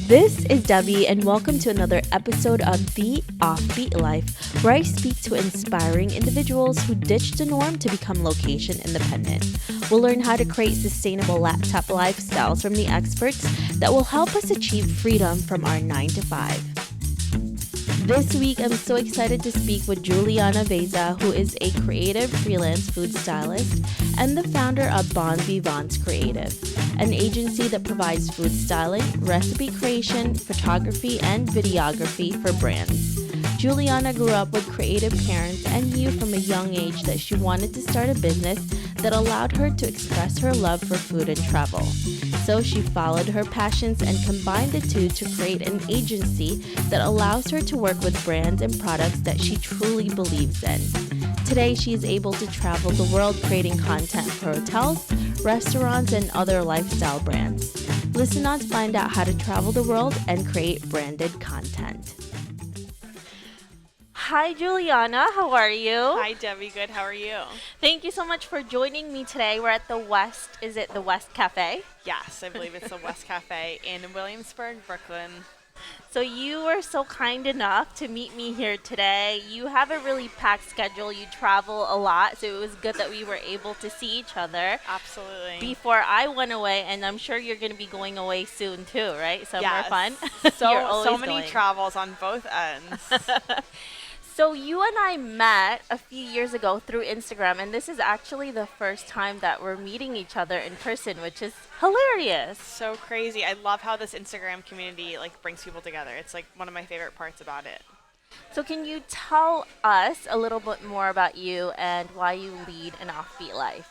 This is Debbie, and welcome to another episode of The Offbeat Life, where I speak to inspiring individuals who ditch the norm to become location independent. We'll learn how to create sustainable laptop lifestyles from the experts that will help us achieve freedom from our 9 to 5. This week, I'm so excited to speak with Julianna Vezza, who is a creative freelance food stylist and the founder of Bon Vivants Creative, an agency that provides food styling, recipe creation, photography, and videography for brands. Julianna grew up with creative parents and knew from a young age that she wanted to start a business that allowed her to express her love for food and travel. So she followed her passions and combined the two to create an agency that allows her to work with brands and products that she truly believes in. Today, she is able to travel the world creating content for hotels, restaurants, and other lifestyle brands. Listen on to find out how to travel the world and create branded content. Hi, Julianna. How are you? Hi, Debbie. Good. How are you? Thank you so much for joining me today. We're at the West. Is it the West Cafe? Yes, I believe it's the West Cafe in Williamsburg, Brooklyn. So you were so kind enough to meet me here today. You have a really packed schedule. You travel a lot, so it was good that we were able to see each other Absolutely. before I went away, and I'm sure you're going to be going away soon too, right? Somewhere fun. You're So many going. travels on both ends. So you and I met a few years ago through Instagram, and this is actually the first time that we're meeting each other in person, which is hilarious. So crazy. I love how this Instagram community brings people together. It's one of my favorite parts about it. So can you tell us a little bit more about you and why you lead an offbeat life?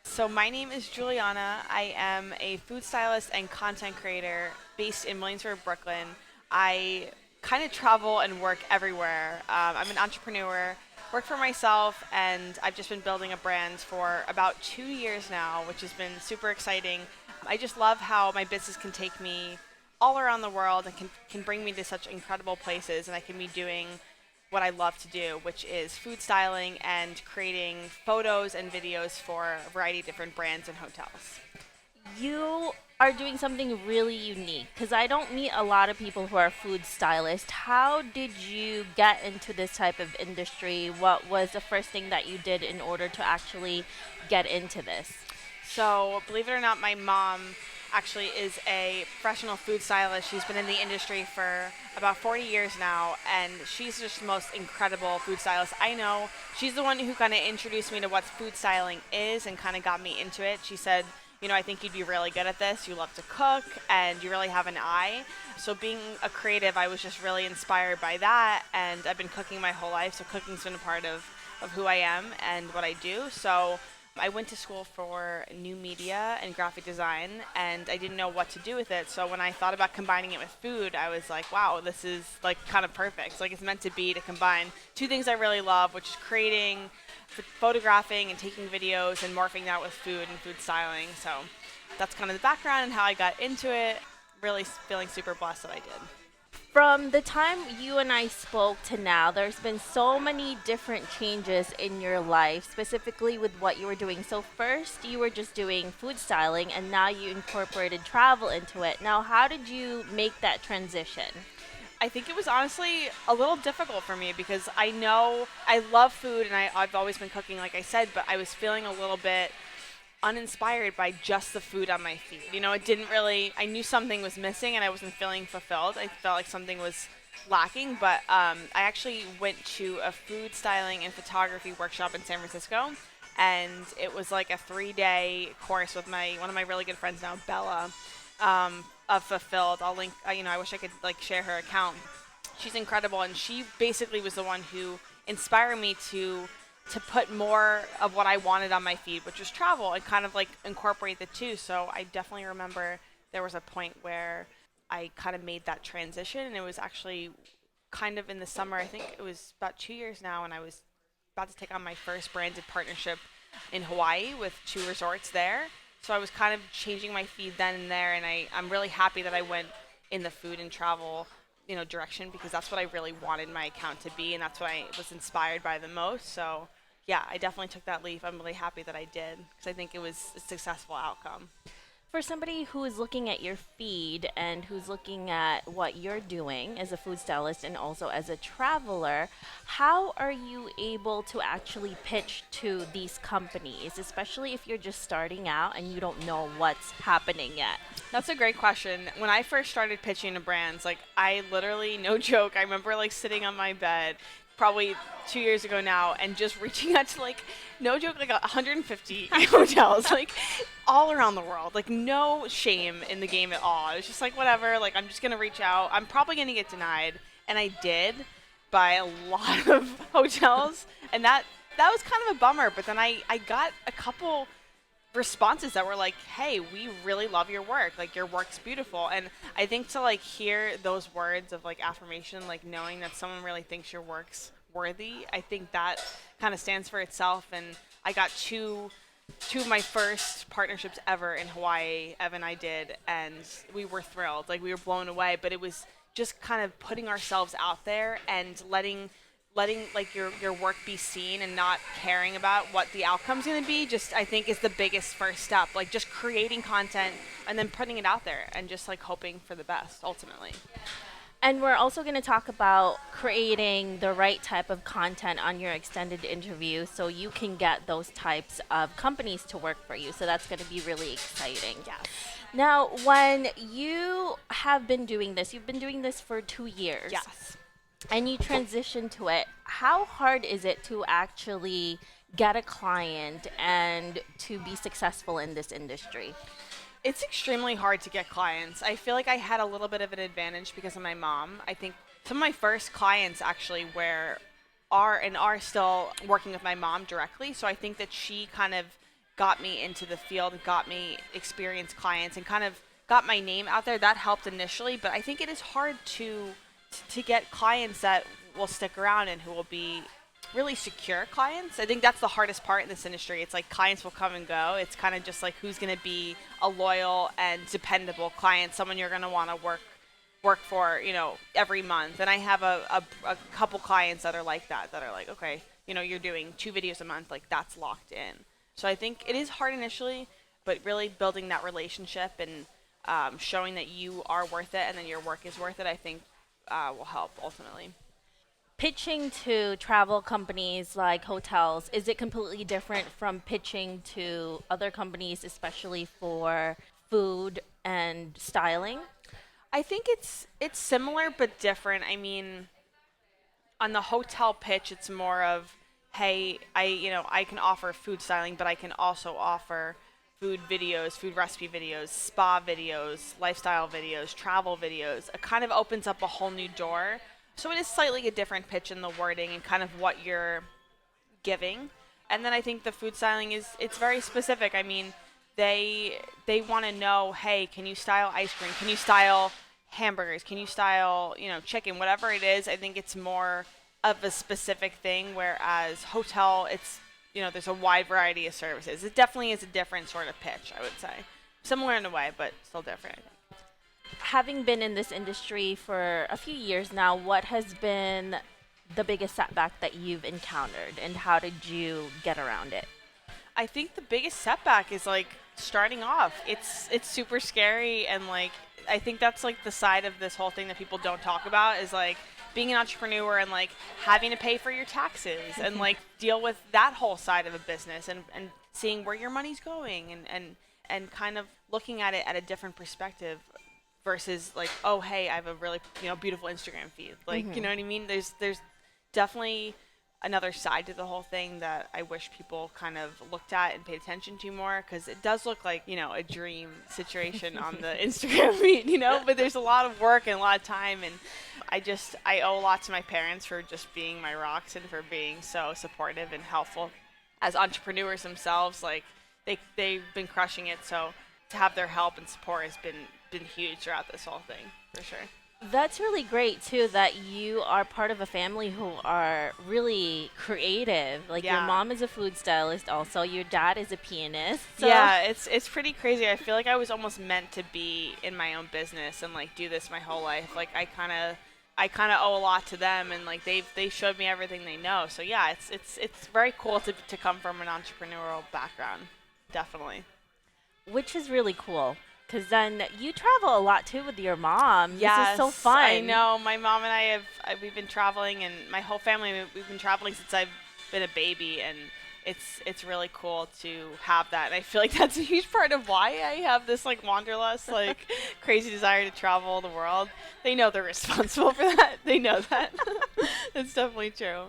So my name is Juliana. I am a food stylist and content creator based in Williamsburg, Brooklyn. I kind of travel and work everywhere. I'm an entrepreneur, work for myself, and I've just been building a brand for about 2 years now, which has been super exciting. I just love how my business can take me all around the world and can bring me to such incredible places, and I can be doing what I love to do, which is food styling and creating photos and videos for a variety of different brands and hotels. You are doing something really unique because I don't meet a lot of people who are food stylists. How did you get into this type of industry? What was the first thing that you did in order to actually get into this? So, believe it or not, my mom actually is a professional food stylist. She's been in the industry for about 40 years now, and she's just the most incredible food stylist I know. She's the one who kind of introduced me to what food styling is and kind of got me into it. She said, I think you'd be really good at this. You love to cook and you really have an eye. So being a creative, I was just really inspired by that. And I've been cooking my whole life. So cooking's been a part of who I am and what I do. So I went to school for new media and graphic design, and I didn't know what to do with it. So when I thought about combining it with food, I was like, wow, this is kind of perfect. It's meant to be to combine two things I really love, which is creating, photographing and taking videos and morphing that with food and food styling. So that's kind of the background and how I got into it. Really feeling super blessed that I did. From the time you and I spoke to now, there's been so many different changes in your life, specifically with what you were doing. So first, you were just doing food styling, and now you incorporated travel into it. Now, how did you make that transition? I think it was honestly a little difficult for me because I know I love food and I've always been cooking, like I said, but I was feeling a little bit uninspired by just the food on my feed. It didn't really, I knew something was missing and I wasn't feeling fulfilled. I felt like something was lacking, but I actually went to a food styling and photography workshop in San Francisco, and it was like a 3-day course with one of my really good friends now, Bella, of Fulfilled. I'll link, I wish I could share her account. She's incredible, and she basically was the one who inspired me to put more of what I wanted on my feed, which was travel, and kind of incorporate the two. So I definitely remember there was a point where I kind of made that transition, and it was actually kind of in the summer. I think it was about 2 years now, and I was about to take on my first branded partnership in Hawaii with 2 resorts there. So I was kind of changing my feed then and there, and I'm really happy that I went in the food and travel direction, because that's what I really wanted my account to be, and that's what I was inspired by the most. So yeah, I definitely took that leap. I'm really happy that I did, because I think it was a successful outcome. For somebody who is looking at your feed and who's looking at what you're doing as a food stylist and also as a traveler, how are you able to actually pitch to these companies, especially if you're just starting out and you don't know what's happening yet? That's a great question. When I first started pitching to brands, like I literally, no joke, I remember like sitting on my bed probably 2 years ago now and just reaching out to like, no joke, like 150 hotels, like all around the world. Like no shame in the game at all. It was just like, whatever, like I'm just going to reach out. I'm probably going to get denied. And I did by a lot of hotels. And that was kind of a bummer. But then I got a couple responses that were like, hey, we really love your work, like your work's beautiful. And I think to like hear those words of like affirmation, like knowing that someone really thinks your work's worthy, I think that kind of stands for itself. And I got two of my first partnerships ever in Hawaii. Evan and I did, and we were thrilled, like we were blown away. But it was just kind of putting ourselves out there and letting like your work be seen and not caring about what the outcome's going to be, just I think is the biggest first step. Like just creating content and then putting it out there and just like hoping for the best ultimately. And we're also going to talk about creating the right type of content on your extended interview so you can get those types of companies to work for you. So that's going to be really exciting. Yes. Now, when you have been doing this, you've been doing this for 2 years. Yes. And you transition to it, how hard is it to actually get a client and to be successful in this industry? It's extremely hard to get clients. I feel like I had a little bit of an advantage because of my mom. I think some of my first clients actually are still working with my mom directly. So I think that she kind of got me into the field, got me experienced clients, and kind of got my name out there. That helped initially, but I think it is hard to get clients that will stick around and who will be really secure clients. I think that's the hardest part in this industry. It's like clients will come and go. It's kind of just like who's going to be a loyal and dependable client, someone you're going to want to work for, every month. And I have a couple clients that are like that are like, okay, you're doing 2 videos a month, like that's locked in. So I think it is hard initially, but really building that relationship and showing that you are worth it and then your work is worth it, I think will help ultimately. Pitching to travel companies like hotels, is it completely different from pitching to other companies, especially for food and styling? I think it's similar but different. I mean, on the hotel pitch, it's more of, hey, I can offer food styling, but I can also offer food videos, food recipe videos, spa videos, lifestyle videos, travel videos. It kind of opens up a whole new door. So it is slightly a different pitch in the wording and kind of what you're giving. And then I think the food styling it's very specific. I mean, they want to know, hey, can you style ice cream? Can you style hamburgers? Can you style, chicken? Whatever it is, I think it's more of a specific thing, whereas hotel, it's, there's a wide variety of services. It definitely is a different sort of pitch, I would say. Similar in a way, but still different, I think. Having been in this industry for a few years now, what has been the biggest setback that you've encountered and how did you get around it? I think the biggest setback is like starting off. It's super scary, and like I think that's like the side of this whole thing that people don't talk about is like being an entrepreneur and like having to pay for your taxes and like deal with that whole side of a business and seeing where your money's going and kind of looking at it at a different perspective versus like, oh, hey, I have a really beautiful Instagram feed. Like, you know what I mean? There's definitely another side to the whole thing that I wish people kind of looked at and paid attention to more, because it does look like, a dream situation on the Instagram feed, but there's a lot of work and a lot of time. And I owe a lot to my parents for just being my rocks and for being so supportive and helpful as entrepreneurs themselves. Like they've been crushing it. So to have their help and support has been huge throughout this whole thing, for sure. That's really great too, that you are part of a family who are really creative. Like your mom is a food stylist also, your dad is a pianist. So. Yeah, it's pretty crazy. I feel like I was almost meant to be in my own business and like do this my whole life. Like I kind of owe a lot to them, and like they showed me everything they know. So yeah, it's very cool to come from an entrepreneurial background. Definitely. which is really cool. Because then you travel a lot too with your mom. This is so Yes, fun. I know. My mom and we've been traveling, and my whole family, we've been traveling since I've been a baby, and it's really cool to have that. And I feel like that's a huge part of why I have this like wanderlust, like crazy desire to travel the world. They know they're responsible for that. They know that. It's definitely true.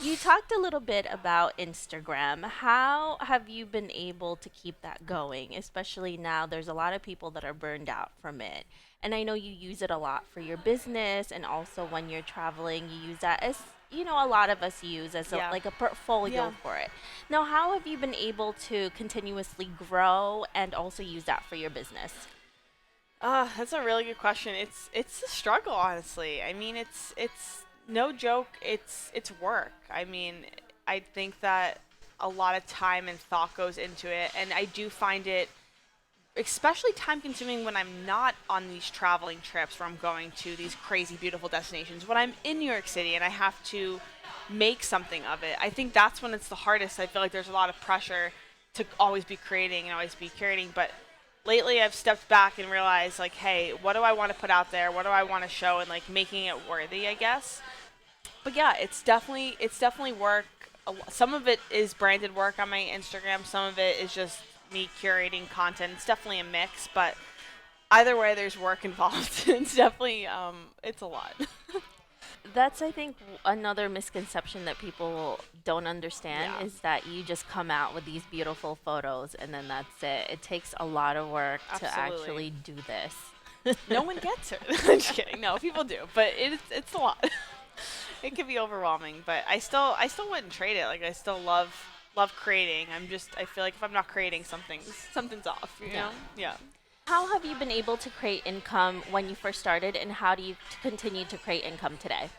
You talked a little bit about Instagram. How have you been able to keep that going? Especially now, there's a lot of people that are burned out from it. And I know you use it a lot for your business, and also when you're traveling, you use that as, a lot of us use as Yeah. like a portfolio Yeah. for it. Now, how have you been able to continuously grow and also use that for your business? That's a really good question. It's a struggle, honestly. I mean, it's no joke. It's work. I mean, I think that a lot of time and thought goes into it, and I do find it especially time consuming when I'm not on these traveling trips where I'm going to these crazy beautiful destinations. When I'm in New York City and I have to make something of it, I think that's when it's the hardest. I feel like there's a lot of pressure to always be creating and always be curating, but lately I've stepped back and realized like, hey, what do I want to put out there? What do I want to show, and like making it worthy, I guess. But yeah, it's definitely work. Some of it is branded work on my Instagram. Some of it is just me curating content. It's definitely a mix, but either way, there's work involved. It's definitely it's a lot. That's, I think, another misconception that people don't understand Yeah. is that you just come out with these beautiful photos and then that's it. It takes a lot of work to Absolutely. actually do this. No one gets it. I'm just kidding. No, people do, but it's a lot. It can be overwhelming, but I still wouldn't trade it. Like I still love creating. I feel like if I'm not creating, something's off. You Yeah. know? Yeah. How have you been able to create income when you first started, and how do you continue to create income today?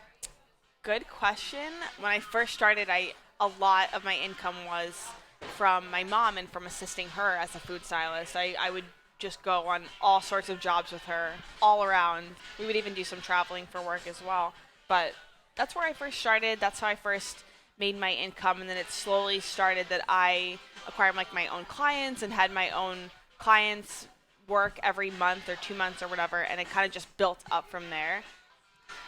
Good question. When I first started, I a lot of my income was from my mom and from assisting her as a food stylist. I would just go on all sorts of jobs with her all around. We would even do some traveling for work as well. But that's where I first started. That's how I first made my income, and then it slowly started that I acquired like my own clients and had my own clients work every month or 2 months or whatever, and it kind of just built up from there.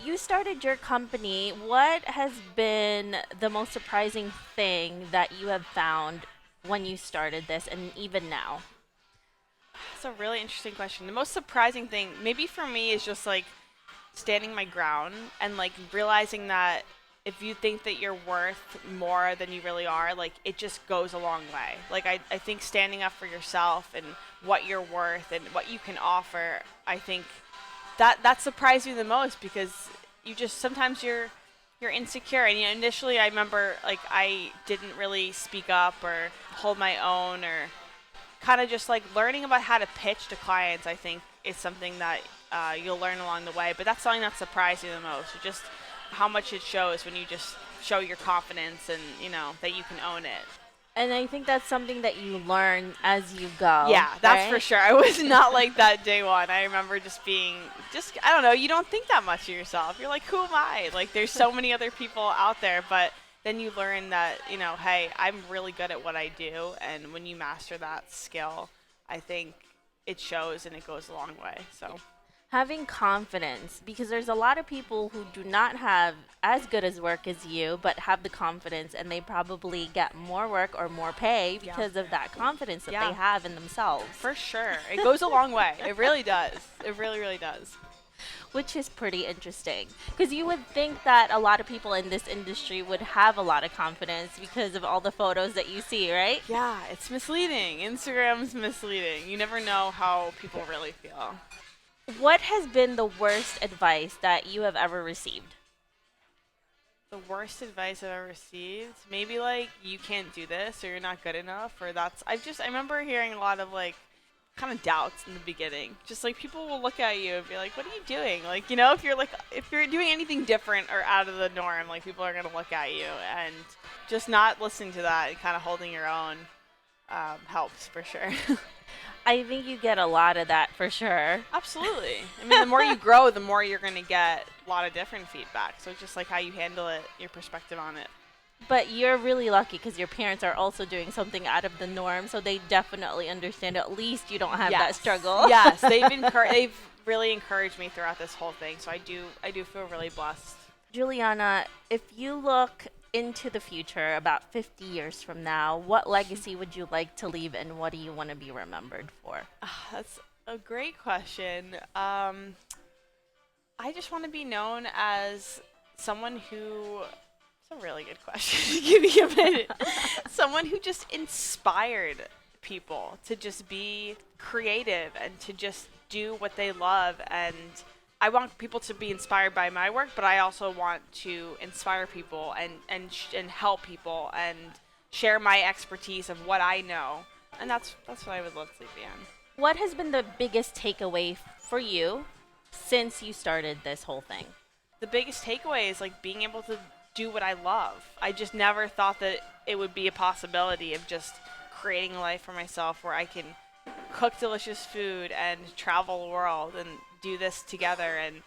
You started your company. What has been the most surprising thing that you have found when you started this and even now? That's a really interesting question. The most surprising thing, maybe for me, is just like standing my ground and like realizing that if you think that you're worth more than you really are, like it just goes a long way. Like I think standing up for yourself and what you're worth and what you can offer, I think that surprised me the most because you just sometimes you're insecure, and initially I remember like I didn't really speak up or hold my own, or kind of just like learning about how to pitch to clients. I think is something that you'll learn along the way, but that's something that surprised me the most, just how much it shows when you just show your confidence and that you can own it. And I think that's something that you learn as you go. Yeah, that's right? for sure. I was not like that day one. I remember just being, I don't know, you don't think that much of yourself. You're like, who am I? Like, there's so many other people out there, but then you learn that, hey, I'm really good at what I do. And when you master that skill, I think it shows and it goes a long way. So, Having confidence, because there's a lot of people who do not have as good as work as you, but have the confidence, and they probably get more work or more pay Yeah. because of that confidence that Yeah. they have in themselves, for sure, it goes a long way. It really does. It really, really does. which is pretty interesting. Because you would think that a lot of people in this industry would have a lot of confidence because of all the photos that you see, right? Yeah, it's misleading. Instagram's misleading. You never know how people really feel. What has been the worst advice that you have ever received? The worst advice I've ever received, maybe like you can't do this or you're not good enough, or I remember hearing a lot of like kind of doubts in the beginning. Just like people will look at you and be like, "What are you doing?" Like, if you're doing anything different or out of the norm, like people are going to look at you, and just not listening to that and kind of holding your own helps for sure. I think you get a lot of that for sure. Absolutely. I mean, the more you grow, the more you're going to get a lot of different feedback. So it's just like how you handle it, your perspective on it. But you're really lucky because your parents are also doing something out of the norm, so they definitely understand. At least you don't have that struggle. Yes, they've really encouraged me throughout this whole thing, so I do feel really blessed. Juliana, if you look into the future about 50 years from now, what legacy would you like to leave and what do you want to be remembered for? That's a great question. I just want to be known as someone who. It's a really good question. Give me a minute. Someone who just inspired people to just be creative and to just do what they love. And I want people to be inspired by my work, but I also want to inspire people and help people and share my expertise of what I know. And that's what I would love to leave behind. What has been the biggest takeaway for you since you started this whole thing? The biggest takeaway is like being able to do what I love. I just never thought that it would be a possibility of just creating a life for myself where I can cook delicious food and travel the world and do this together and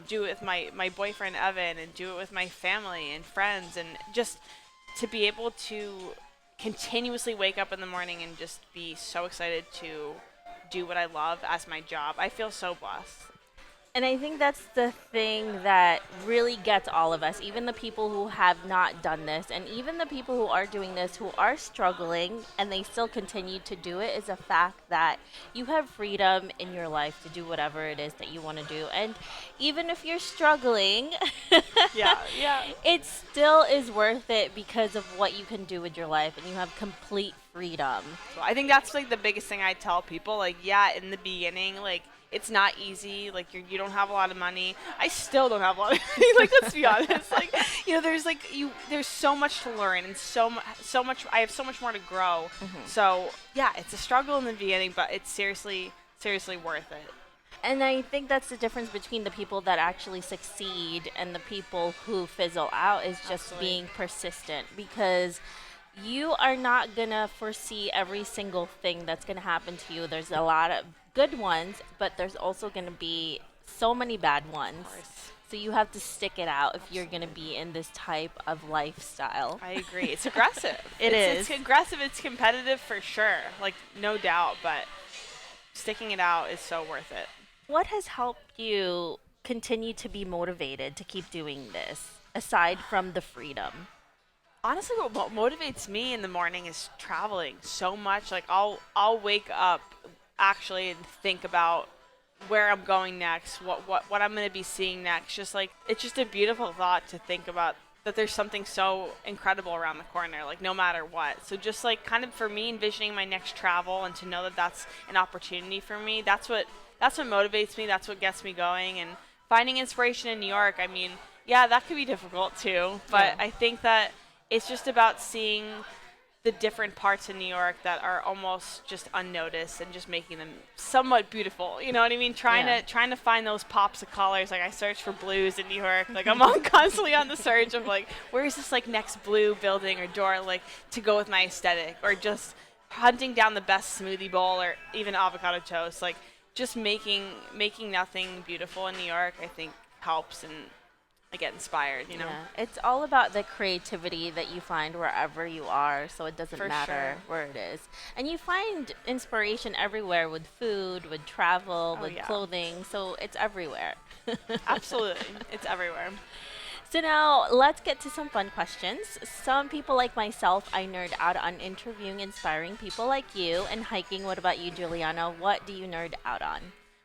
do it with my boyfriend Evan and do it with my family and friends, and just to be able to continuously wake up in the morning and just be so excited to do what I love as my job. I feel so blessed. And I think that's the thing that really gets all of us, even the people who have not done this, and even the people who are doing this, who are struggling, and they still continue to do it, is the fact that you have freedom in your life to do whatever it is that you want to do. And even if you're struggling, Yeah. it still is worth it because of what you can do with your life, and you have complete freedom. So I think that's like the biggest thing I tell people. Like, yeah, in the beginning, like it's not easy. Like you don't have a lot of money. I still don't have a lot of money. Like, let's be honest. Like, there's so much to learn and so much. I have so much more to grow. Mm-hmm. So yeah, it's a struggle in the beginning, but it's seriously worth it. And I think that's the difference between the people that actually succeed and the people who fizzle out, is just Absolutely. being persistent, because you are not going to foresee every single thing that's going to happen to you. There's a lot of good ones, but there's also going to be so many bad ones. Of course. So you have to stick it out if you're going to be in this type of lifestyle. I agree. It's aggressive. It's It's aggressive. It's competitive for sure. Like, no doubt. But sticking it out is so worth it. What has helped you continue to be motivated to keep doing this, aside from the freedom? Honestly, what motivates me in the morning is traveling so much. Like, I'll wake up actually and think about where I'm going next, what I'm going to be seeing next. Just like, it's just a beautiful thought to think about that there's something so incredible around the corner, like no matter what. So just like kind of for me envisioning my next travel and to know that that's an opportunity for me, that's what motivates me. That's what gets me going. And finding inspiration in New York, I mean, yeah, that could be difficult too, but Yeah. I think that it's just about seeing the different parts in New York that are almost just unnoticed and just making them somewhat beautiful. You know what I mean? Trying to find those pops of colors. Like, I search for blues in New York. Like, I'm constantly on the search of like, where is this like next blue building or door like to go with my aesthetic, or just hunting down the best smoothie bowl or even avocado toast. Like, just making nothing beautiful in New York, I think helps, and I get inspired, you know? Yeah. It's all about the creativity that you find wherever you are, so it doesn't For matter sure. where it is. And you find inspiration everywhere, with food, with travel, Oh, with yeah. clothing, so it's everywhere. Absolutely. It's everywhere. So now let's get to some fun questions. Some people like myself, I nerd out on interviewing inspiring people like you, and hiking. What about you, Juliana? What do you nerd out on?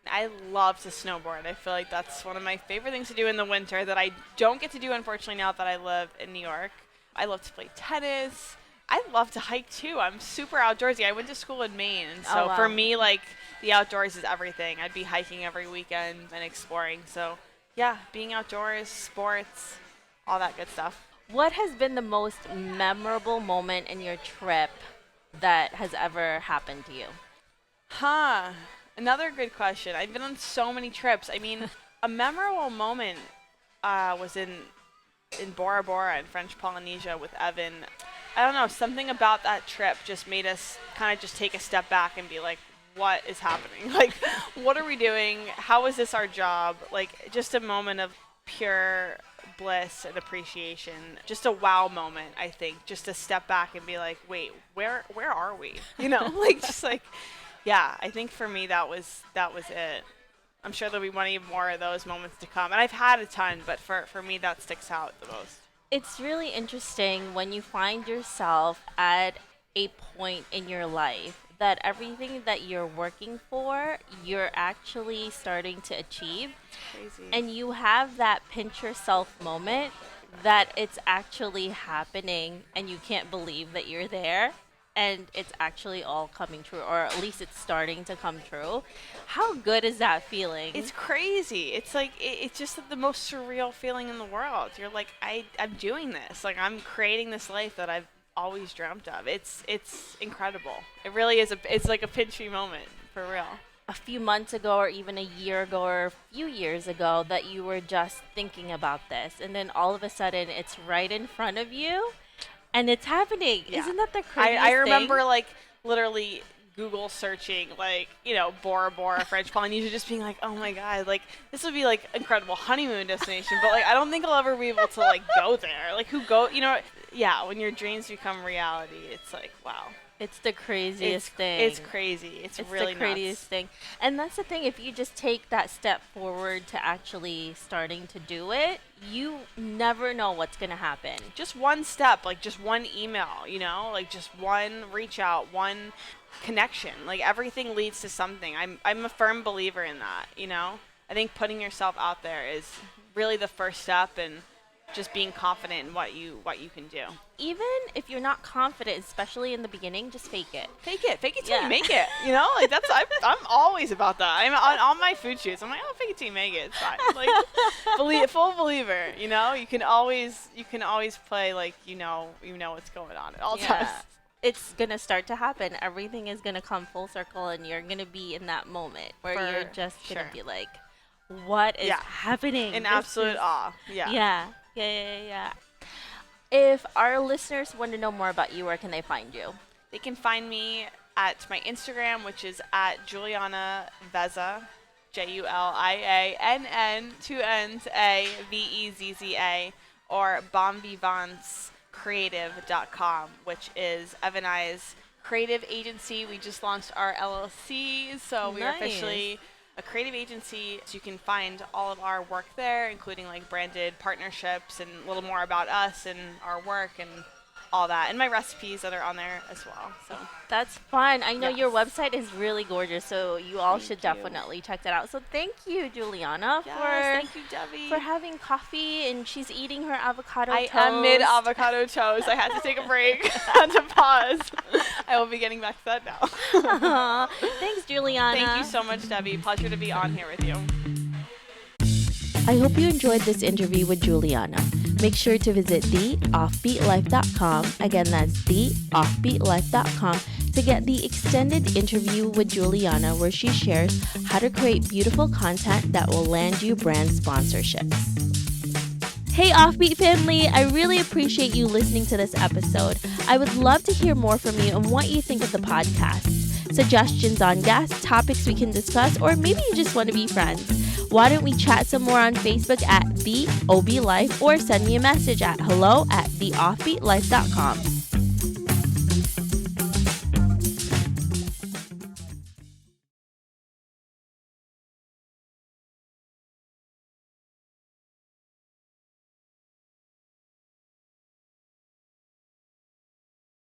I love to snowboard. I feel like that's one of my favorite things to do in the winter that I don't get to do, unfortunately, now that I live in New York. I love to play tennis. I love to hike too. I'm super outdoorsy. I went to school in Maine, and so Oh, wow. for me, like, the outdoors is everything. I'd be hiking every weekend and exploring. So yeah, being outdoors, sports, all that good stuff. What has been the most memorable moment in your trip that has ever happened to you? Huh. Another good question. I've been on so many trips. I mean, a memorable moment was in Bora Bora in French Polynesia with Evan. I don't know, something about that trip just made us kind of just take a step back and be like, what is happening? Like, what are we doing? How is this our job? Like, just a moment of pure bliss and appreciation, just a wow moment, I think, just to step back and be like, wait, where are we? You know, like, just like, yeah, I think for me that was it. I'm sure there'll be many more of those moments to come. And I've had a ton, but for me, that sticks out the most. It's really interesting when you find yourself at a point in your life that everything that you're working for, you're actually starting to achieve. Crazy. And you have that pinch yourself moment that it's actually happening and you can't believe that you're there and it's actually all coming true, or at least it's starting to come true. How good is that feeling? It's crazy. It's like it's just the most surreal feeling in the world. You're like, I'm doing this. Like, I'm creating this life that I've always dreamt of. It's incredible. It really is. It's like a pinchy moment, for real. A few months ago or even a year ago or a few years ago that you were just thinking about this, and then all of a sudden it's right in front of you and it's happening. Yeah. Isn't that the craziest I remember thing? like literally Google searching, like, you know, Bora Bora, French Polynesia, just being like, oh my god, like, this would be like incredible honeymoon destination, but like I don't think I'll ever be able to like go there. Like, who go, you know? Yeah, when your dreams become reality, it's like, wow. It's the craziest thing. It's crazy. It's really the craziest nuts. thing. And that's the thing. If you just take that step forward to actually starting to do it, you never know what's going to happen. Just one step, like just one email, you know, like just one reach out, one connection. Like, everything leads to something. I'm a firm believer in that, you know. I think putting yourself out there is really the first step, and just being confident in what you can do. Even if you're not confident, especially in the beginning, just fake it. Fake it till you make it. You know, like I'm always about that. I'm on all my food shoots. I'm like, oh, fake it till you make it. It's fine. Like, full believer. You know, you can always play like you know what's going on at all times. It's gonna start to happen. Everything is gonna come full circle, and you're gonna be in that moment where you're just gonna be like, what is happening? In absolute awe. Yeah. If our listeners want to know more about you, where can they find you? They can find me at my Instagram, which is at Julianna Vezza, Juliann, 2 N's, Vezza, or Bon Vivants Creative.com, which is Ev and I's creative agency. We just launched our LLC, so we're officially a creative agency. So you can find all of our work there, including like branded partnerships and a little more about us and our work and all that, and my recipes that are on there as well. So that's fun. I know your website is really gorgeous, so you all should definitely check that out. So thank you, Julianna, thank you, Debbie, for having coffee. And she's eating her avocado toast. I am mid avocado toast. I had to take a break. Had to pause. I will be getting back to that now. Thanks, Julianna. Thank you so much, Debbie. Pleasure to be on here with you. I hope you enjoyed this interview with Julianna. Make sure to visit theoffbeatlife.com. Again, that's theoffbeatlife.com to get the extended interview with Julianna, where she shares how to create beautiful content that will land you brand sponsorships. Hey Offbeat family, I really appreciate you listening to this episode. I would love to hear more from you and what you think of the podcast. Suggestions on guests, topics we can discuss, or maybe you just want to be friends. Why don't we chat some more on Facebook at The OB Life, or send me a message at hello@theoffbeatlife.com.